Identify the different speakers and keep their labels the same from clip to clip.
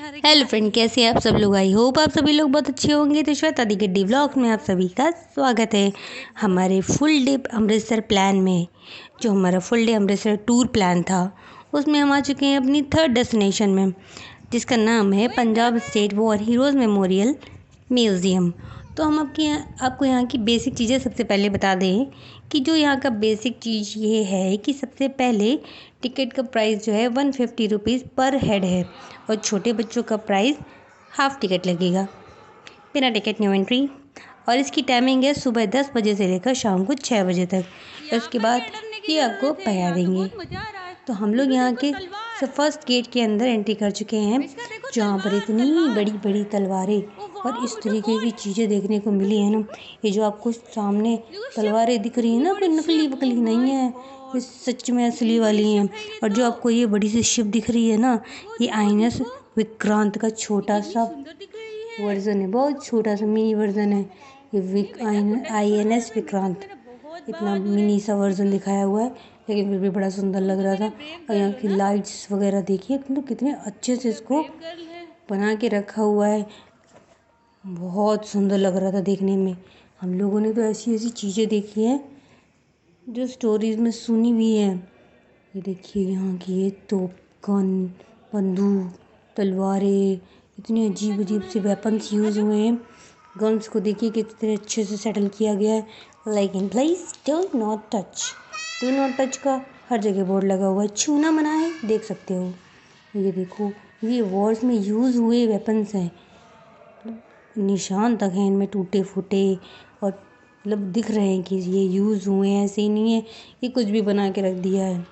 Speaker 1: Hello friend, कैसे हैं आप सब लोग। आई होप आप सभी लोग बहुत अच्छे होंगे। तो श्वेता दी गड्डी व्लॉग में आप सभी का स्वागत है हमारे फुल डे अमृतसर प्लान में। जो हमारा full day Amritsar tour plan था उसमें हम आ चुके हैं अपनी थर्ड डेस्टिनेशन में, जिसका नाम है Punjab state war heroes memorial museum. तो हम आपको यहाँ की बेसिक चीज़ें सबसे पहले बता दें कि जो यहाँ का बेसिक चीज़ ये है कि सबसे पहले टिकट का प्राइस जो है 150 रुपीज़ पर हेड है और छोटे बच्चों का प्राइस हाफ़ टिकट लगेगा, बिना टिकट नो एंट्री। और इसकी टाइमिंग है सुबह 10 बजे से लेकर शाम को 6 बजे तक। और उसके बाद ये आपको भगा देंगे। तो हम लोग यहाँ के फर्स्ट गेट के अंदर एंट्री कर चुके हैं, जहाँ पर इतनी बड़ी बड़ी तलवारें और इस तरीके की चीज़ें देखने को मिली है ना। ये जो आपको सामने तलवारें दिख रही है ना, कोई नकली वकली नहीं है, ये सच में असली वाली हैं। और जो आपको ये बड़ी सी शिप दिख रही है ना, ये आईएनएस विक्रांत का छोटा सा वर्जन है, बहुत छोटा सा मिनी वर्जन है ये आईएनएस विक्रांत। इतना मिनी सा वर्जन दिखाया हुआ है, लेकिन फिर भी बड़ा सुंदर लग रहा था। और यहाँ की लाइट्स वगैरह देखिए, मतलब कितने अच्छे से इसको बना के रखा हुआ है, बहुत सुंदर लग रहा था देखने में। हम लोगों ने तो ऐसी ऐसी चीज़ें देखी हैं जो स्टोरीज़ में सुनी भी है। ये देखिए यहाँ की ये तोप गन, बंदूक, तलवारें, इतने अजीब अजीब से वेपन्स यूज़ हुए हैं। गन्स को देखिए कितने अच्छे से सेटल किया गया है। लेकिन प्लीज़ डू नॉट टच का हर जगह बोर्ड लगा हुआ है, छूना मना है, देख सकते हो। ये देखो, ये वॉर्स में यूज़ हुए वेपन्स हैं, निशान तक हैं इनमें टूटे फूटे, और मतलब दिख रहे हैं कि ये यूज़ हुए हैं, ऐसे ही नहीं है ये कुछ भी बना के रख दिया है।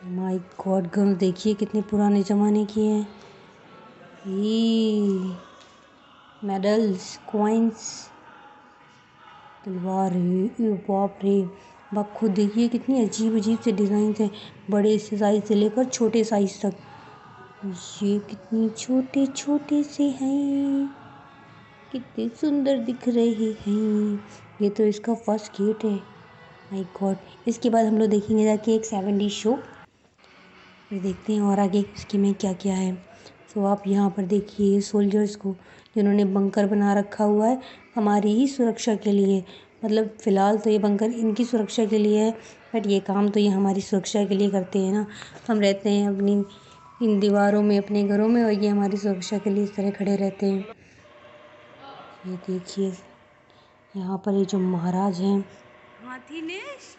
Speaker 1: माय गॉड, गन्स देखिए कितने पुराने ज़माने की हैं। ये मेडल्स, कॉइन्स, तलवार, बाप रे बाप, खुद देखिए कितनी अजीब अजीब से डिज़ाइन हैं, बड़े से साइज़ से लेकर छोटे साइज़ तक। ये कितनी छोटे छोटे से हैं, कितने सुंदर दिख रहे हैं। ये तो इसका फर्स्ट गेट है। माय गॉड, इसके बाद हम लोग देखेंगे जाके एक 7D शो। फिर देखते हैं और आगे इसके में क्या क्या है। तो आप यहाँ पर देखिए सोल्जर्स को, जिन्होंने बंकर बना रखा हुआ है हमारी ही सुरक्षा के लिए। मतलब फ़िलहाल तो ये बंकर इनकी सुरक्षा के लिए है, बट ये काम तो ये हमारी सुरक्षा के लिए करते हैं ना। हम रहते हैं अपनी इन दीवारों में, अपने घरों में, और ये हमारी सुरक्षा के लिए इस तरह खड़े रहते हैं। ये देखिए यहाँ पर ये जो महाराज हैं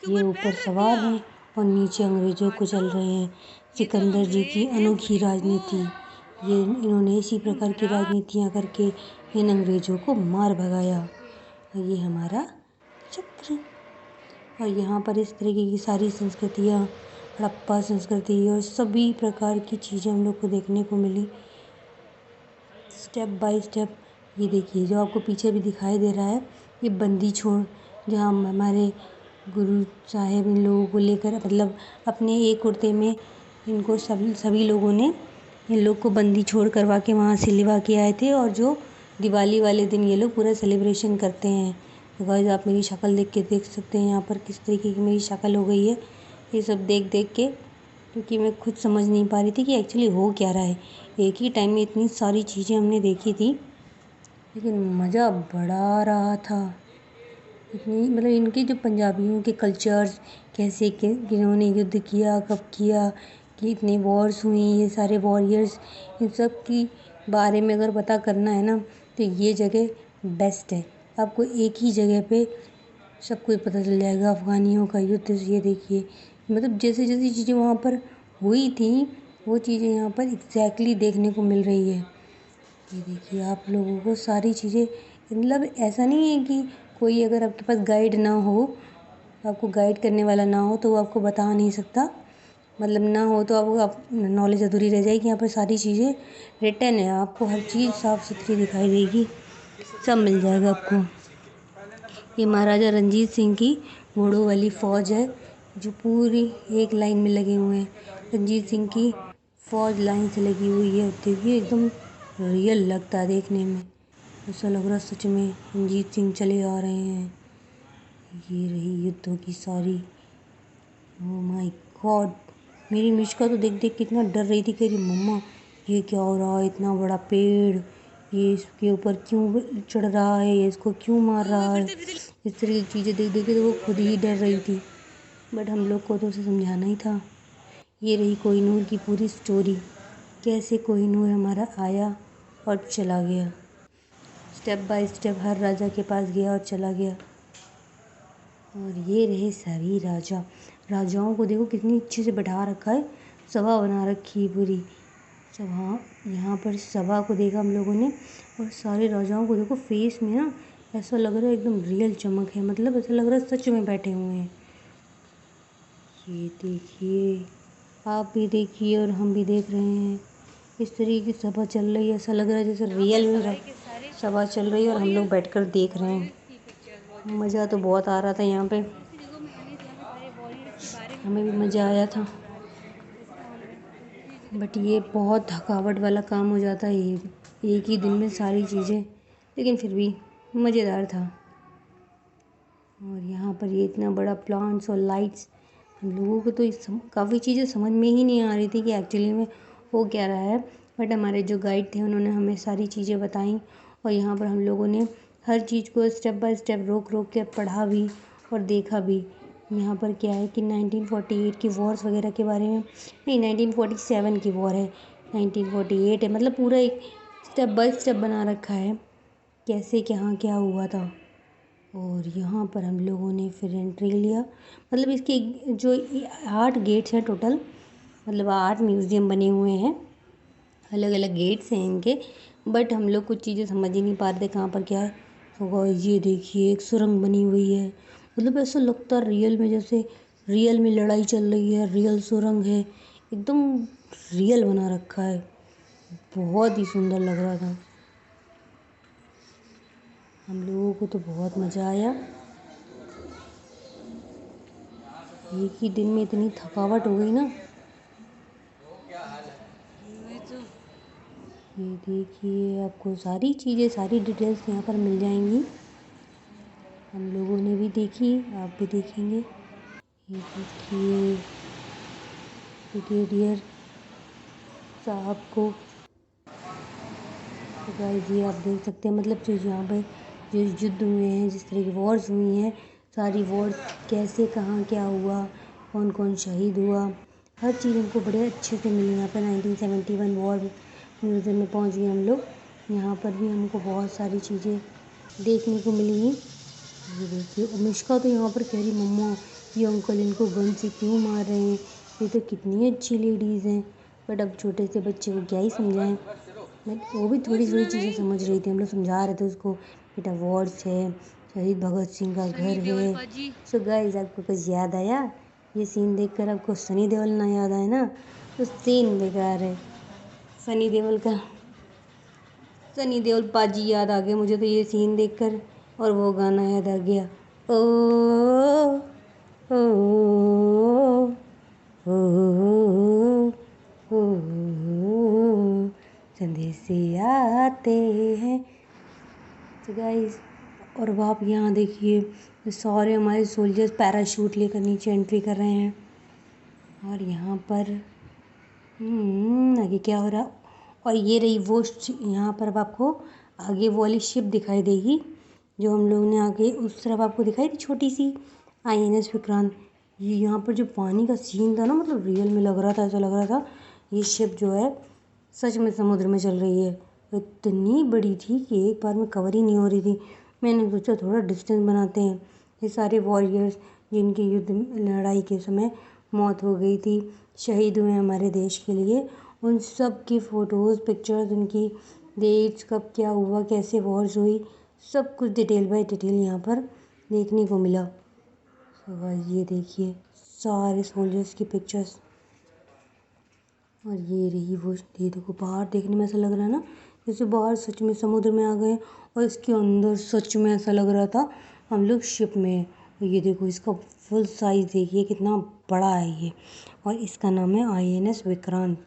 Speaker 1: ये ऊपर सवार हैं और नीचे अंग्रेज़ों को चल रहे हैं। सिकंदर जी की अनोखी राजनीति, ये इन्होंने इसी प्रकार की राजनीतियाँ करके इन अंग्रेज़ों को मार भगाया। और ये हमारा चक्र। और यहाँ पर इस तरीके की सारी संस्कृतियाँ, हड़प्पा संस्कृति और सभी प्रकार की चीज़ें हम लोग को देखने को मिली स्टेप बाय स्टेप। ये देखिए जो आपको पीछे भी दिखाई दे रहा है, ये बंदी छोड़, जहाँ हमारे गुरु साहेब इन लोगों को लेकर, मतलब अपने एक कुर्ते में इनको सभी लोगों ने इन लोग को बंदी छोड़ करवा के वहाँ से लिवा के आए थे। और जो दिवाली वाले दिन ये लोग पूरा सेलिब्रेशन करते हैं। तो गाइस आप मेरी शक्ल देख के देख सकते हैं यहाँ पर किस तरीके की मेरी शक्ल हो गई है, ये सब देख देख के, क्योंकि मैं खुद समझ नहीं पा रही थी कि एक्चुअली हो क्या रहा है। एक ही टाइम में इतनी सारी चीज़ें हमने देखी थी, लेकिन मज़ा बड़ा आ रहा था। इतनी मतलब इनके जो पंजाबियों के कल्चर्स कैसे किन्होंने युद्ध किया, कब किया, कि इतने वॉर्स हुई, ये सारे वॉरियर्स, इन सब की बारे में अगर पता करना है ना, तो ये जगह बेस्ट है। आपको एक ही जगह पे सब कुछ पता चल जाएगा। अफ़गानियों का युद्ध ये देखिए, मतलब जैसे जैसी चीज़ें वहाँ पर हुई थी वो चीज़ें यहाँ पर एग्जैक्टली देखने को मिल रही है। ये देखिए आप लोगों को सारी चीज़ें, मतलब ऐसा नहीं है कि कोई अगर आपके पास गाइड ना हो, आपको गाइड करने वाला ना हो, तो वो आपको बता नहीं सकता। मतलब ना हो तो आपको नॉलेज अधूरी रह जाएगी। यहाँ पर सारी चीज़ें रिटन है, आपको हर चीज़ साफ़ सुथरी दिखाई देगी, सब मिल जाएगा आपको। ये महाराजा रंजीत सिंह की घोड़ों वाली फ़ौज है, जो पूरी एक लाइन में लगे हुए हैं। रंजीत सिंह की फ़ौज लाइन से लगी हुई है। देखिए एकदम रियल लगता है देखने में, ऐसा लग रहा सच में रंजीत सिंह चले आ रहे हैं। ये रही युद्धों की सारी। ओह माय गॉड, मेरी मिष्का तो देख देख कितना डर रही थी, कह रही मम्मा ये क्या हो रहा है, इतना बड़ा पेड़, ये इसके ऊपर क्यों चढ़ रहा है, ये इसको क्यों मार रहा है। इस तरह की चीज़ें देख देख के तो वो खुद ही डर रही थी, बट हम लोग को तो उसे समझाना ही था। ये रही कोहिनूर की पूरी स्टोरी, कैसे कोहिनूर हमारा आया और चला गया, स्टेप बाय स्टेप हर राजा के पास गया और चला गया। और ये रहे सारी राजा, राजाओं को देखो कितनी अच्छे से बैठा रखा है, सभा बना रखी है पूरी सभा। यहाँ पर सभा को देखा हम लोगों ने, और सारे राजाओं को देखो फेस में ना ऐसा लग रहा है एकदम रियल चमक है, मतलब ऐसा लग रहा है सच में बैठे हुए हैं। ये देखिए, आप भी देखिए और हम भी देख रहे हैं, इस तरीके की सभा चल रही है, ऐसा लग रहा है जैसे रियल में सभा चल रही है और हम लोग बैठकर देख रहे हैं। मज़ा तो बहुत आ रहा था यहाँ पे, हमें भी मज़ा आया था, बट ये बहुत थकावट वाला काम हो जाता है ये एक ही दिन में सारी चीज़ें, लेकिन फिर भी मज़ेदार था। और यहाँ पर ये इतना बड़ा प्लांट्स और लाइट्स, हम लोगों को तो काफ़ी चीज़ें समझ में ही नहीं आ रही थी कि एक्चुअली में हो क्या रहा है, बट हमारे जो गाइड थे उन्होंने हमें सारी चीज़ें बताई, और यहाँ पर हम लोगों ने हर चीज़ को स्टेप बाय स्टेप रोक रोक के पढ़ा भी और देखा भी। यहाँ पर क्या है कि 1948 की वॉर्स वगैरह के बारे में, नहीं 1947 की वॉर है, 1948 है, मतलब पूरा एक स्टेप बाय स्टेप बना रखा है कैसे कहाँ क्या हुआ था। और यहाँ पर हम लोगों ने फिर एंट्री लिया, मतलब इसके जो 8 गेट्स हैं टोटल, मतलब 8 म्यूज़ियम बने हुए हैं, अलग अलग गेट्स हैं इनके, बट हम लोग कुछ चीज़ें समझ ही नहीं पा रहे थे कहाँ पर क्या है। तो गाइस ये देखिए एक सुरंग बनी हुई है, मतलब ऐसा लगता है रियल में, जैसे रियल में लड़ाई चल रही है, रियल सुरंग है, एकदम रियल बना रखा है, बहुत ही सुंदर लग रहा था। हम लोगों को तो बहुत मज़ा आया, एक ही दिन में इतनी थकावट हो गई ना। ये देखिए आपको सारी चीज़ें, सारी डिटेल्स यहाँ पर मिल जाएंगी, हम लोगों ने भी देखी, आप भी देखेंगे। ये देखिए ब्रिगेडियर साहब को, तो गाइस ये आप देख सकते हैं, मतलब जो यहाँ पर जो युद्ध हुए हैं, जिस तरह की वॉर्स हुई हैं, सारी वॉर्स कैसे कहाँ क्या हुआ, कौन कौन शहीद हुआ, हर चीज़ हमको बड़े अच्छे से मिली। यहाँ पर 1971 वॉर म्यूज़ियम में पहुँच गए हम लोग, यहाँ पर भी हमको बहुत सारी चीज़ें देखने को मिली हैं। ये देखिए अनुष्का तो यहाँ पर कह रही मम्मा ये अंकल इनको गन से क्यों मार रहे हैं, ये तो कितनी अच्छी लेडीज़ हैं, बट अब छोटे से बच्चे को क्या ही समझाएं, बट वो भी थोड़ी थोड़ी चीज़ें समझ रही थी, हम लोग समझा रहे थे उसको, बेटा वॉर्स है, शहीद भगत सिंह का घर है। सो गाइस आपको कुछ याद आया, ये सीन देखकर आपको सनी देओल ना याद आए ना, तो सीन बेकार है सनी देओल का, सनी देओल पाजी याद आ गया मुझे तो ये सीन देखकर, और वो गाना याद आ गया, ओ ओ ओ ओ संदेशे आते हैं। तो गाइस, और अब आप यहाँ देखिए सारे हमारे सोल्जर्स पैराशूट लेकर नीचे एंट्री कर रहे हैं, और यहाँ पर आगे क्या हो रहा, और ये रही वो यहाँ पर अब आपको आगे वो वाली शिप दिखाई देगी जो हम लोग ने आगे उस तरफ आपको दिखाई थी, छोटी सी INS विक्रांत। ये यहाँ पर जो पानी का सीन था ना, मतलब रियल में लग रहा था, ऐसा लग रहा था ये शिप जो है सच में समुद्र में चल रही है। इतनी बड़ी थी कि एक बार में कवर ही नहीं हो रही थी, मैंने सोचा थोड़ा डिस्टेंस बनाते हैं। ये सारे वॉरियर्स जिनकी युद्ध लड़ाई के समय मौत हो गई थी, शहीद हुए हमारे देश के लिए, उन सब की फ़ोटोज़ पिक्चर्स, उनकी डेट्स, कब क्या हुआ, कैसे वॉर्स हुई, सब कुछ डिटेल बाय डिटेल यहाँ पर देखने को मिला। तो गाइस ये देखिए सारे सोल्जर्स की पिक्चर्स, और ये रही वो, ये देखो बाहर देखने में ऐसा लग रहा है ना जैसे बाहर सच में समुद्र में आ गए, और इसके अंदर सच में ऐसा लग रहा था हम लोग शिप में हैं। और ये देखो इसका फुल साइज़ देखिए कितना बड़ा है ये, और इसका नाम है INS विक्रांत,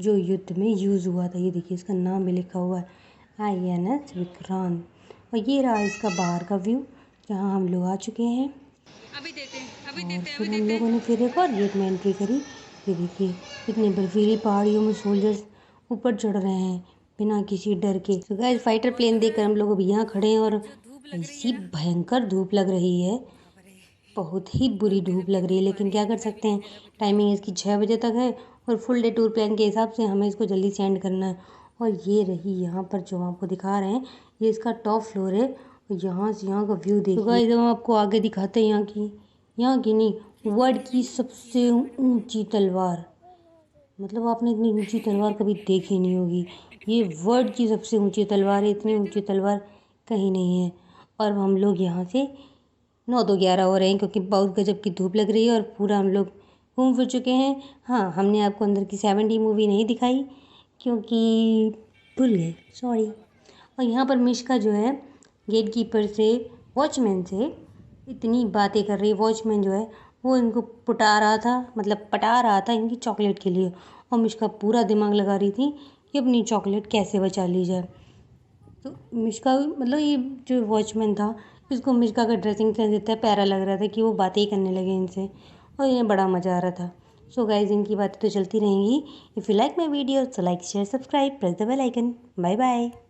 Speaker 1: जो युद्ध में यूज़ हुआ था। ये देखिए इसका नाम भी लिखा हुआ है INS विक्रांत। और ये रहा इसका बाहर का व्यू, जहाँ हम लोग आ चुके हैं, और फिर हम लोगों ने फिर एक और गेट में एंट्री करी। ये देखिए इतनी बर्फीली पहाड़ियों में सोल्जर्स ऊपर चढ़ रहे हैं बिना किसी डर के। तो गाइस फाइटर प्लेन देखकर हम लोग अभी यहाँ खड़े हैं और ऐसी भयंकर धूप लग रही है, बहुत ही बुरी धूप लग रही है, लेकिन क्या कर सकते हैं। टाइमिंग इसकी 6 बजे तक है और फुल डे टूर प्लान के हिसाब से हमें इसको जल्दी सेंड करना है। और ये रही यहाँ पर जो आपको दिखा रहे हैं, ये इसका टॉप फ्लोर है। यहाँ से यहाँ का व्यू देखिए। तो गाइस हम आपको आगे दिखाते हैं यहाँ की नहीं, वर्ल्ड की सबसे ऊंची तलवार। मतलब आपने इतनी ऊंची तलवार कभी देखी नहीं होगी। ये वर्ल्ड की सबसे ऊंची तलवार है, इतनी ऊंची तलवार कहीं नहीं है। और हम लोग यहाँ से 9 तो 11 हो रहे हैं क्योंकि बहुत गजब की धूप लग रही है और पूरा हम लोग घूम फिर चुके हैं। हाँ, हमने आपको अंदर की 7D मूवी नहीं दिखाई क्योंकि भूल गए, सॉरी। और यहाँ पर मिश्का जो है गेट कीपर से, वॉचमैन से इतनी बातें कर रही है। वॉचमैन जो है वो इनको पटा रहा था इनकी चॉकलेट के लिए। और मिश्का पूरा दिमाग लगा रही थी कि अपनी चॉकलेट कैसे बचा ली जाए। तो मिश्का मतलब ये जो वॉचमैन था, इसको मिश्का का ड्रेसिंग सेंस इतना प्यारा लग रहा था कि वो बातें ही करने लगे इनसे और इन्हें बड़ा मज़ा आ रहा था। सो गाइज इनकी बातें तो चलती रहेंगी। If you like my video so like share subscribe press the bell icon. Bye bye.